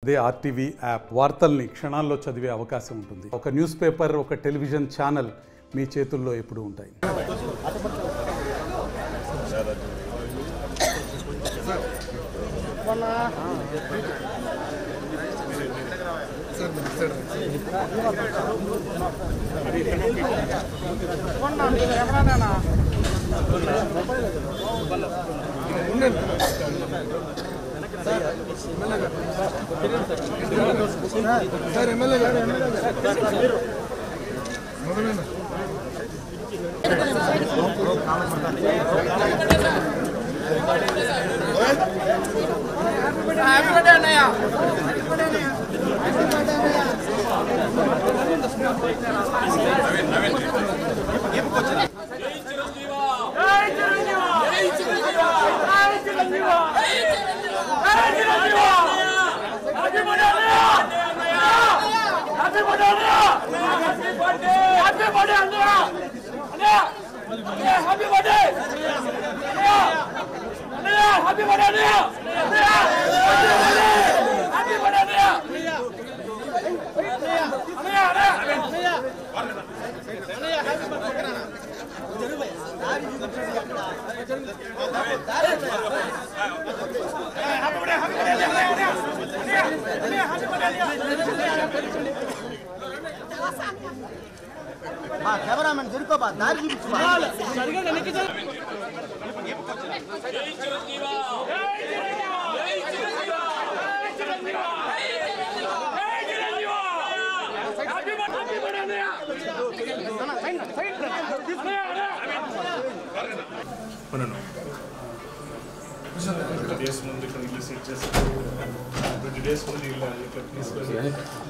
అదే RTV app వార్తల్ని క్షణాల్లో చదివే అవకాశం ఉంటుంది. ఒక న్యూస్ పేపర్, ఒక టెలివిజన్ ఛానల్ మీ చేతుల్లో ఎప్పుడూ ఉంటాయి. సార్ ఎమ్మెల్యే గారు కెమెరామెన్ దొరికోబా దారి చూపించు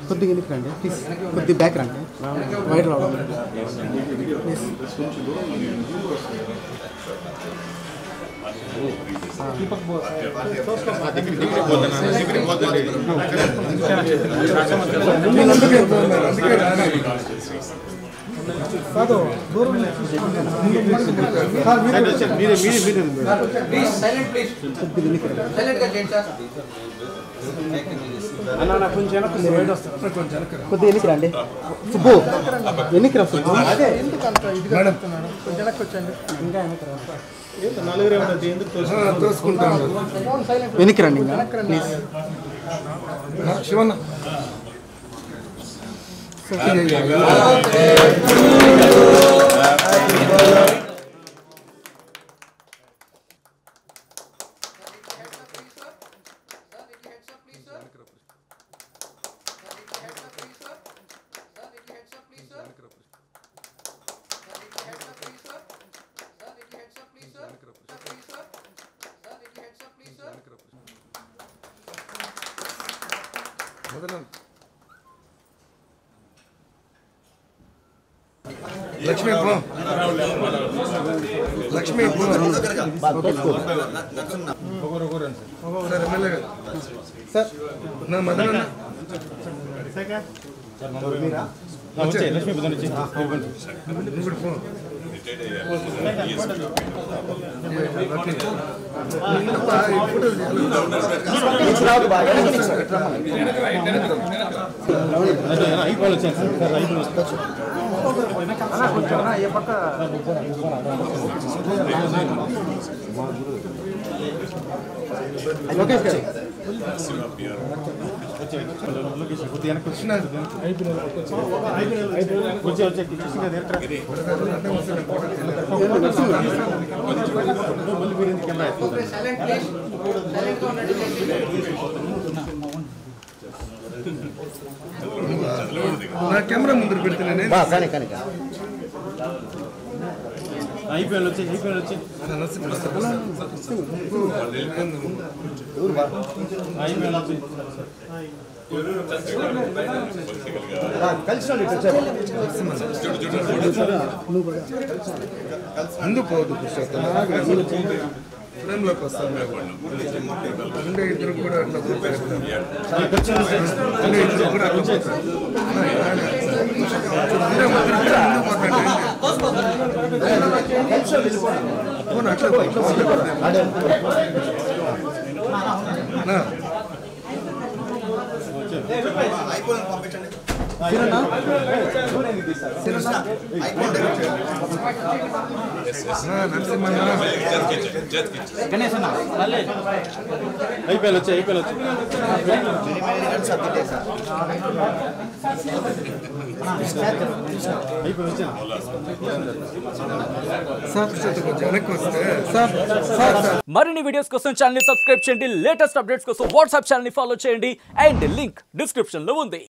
కొద్దిగా ఎందుకు రండి ప్లీజ్, కొద్దిగా బ్యాక్ రండి, వైట్ రావడం కొద్దిగా ఎన్నికి రండి సుబ్బు, ఎన్నికి రా సుబ్బు, అదే ఇంకా ఎన్నికి రండి ఇంకా ప్లీజ్. శివన్న లక్ష్మీ లక్ష్మీ ఎమ్మెల్యే గారు సార్ నా మదన నా కెమెరా ముందు పెడుతున్నాను ముందు పోదు ఫ్రేమ్లోకి వస్తాను. ఉండే ఇద్దరు కూడా అట్లా పోతారు, ఉండే ఇద్దరు కూడా అట్లా పోతారు. అట్లా మరిన్ని వీడియోస్ కోసం ఛానల్ ని సబ్స్క్రైబ్ చేయండి, లేటెస్ట్ అప్డేట్స్ కోసం వాట్సాప్ ఛానల్ ని ఫాలో చేయండి అండ్ లింక్ డిస్క్రిప్షన్ లో ఉంది.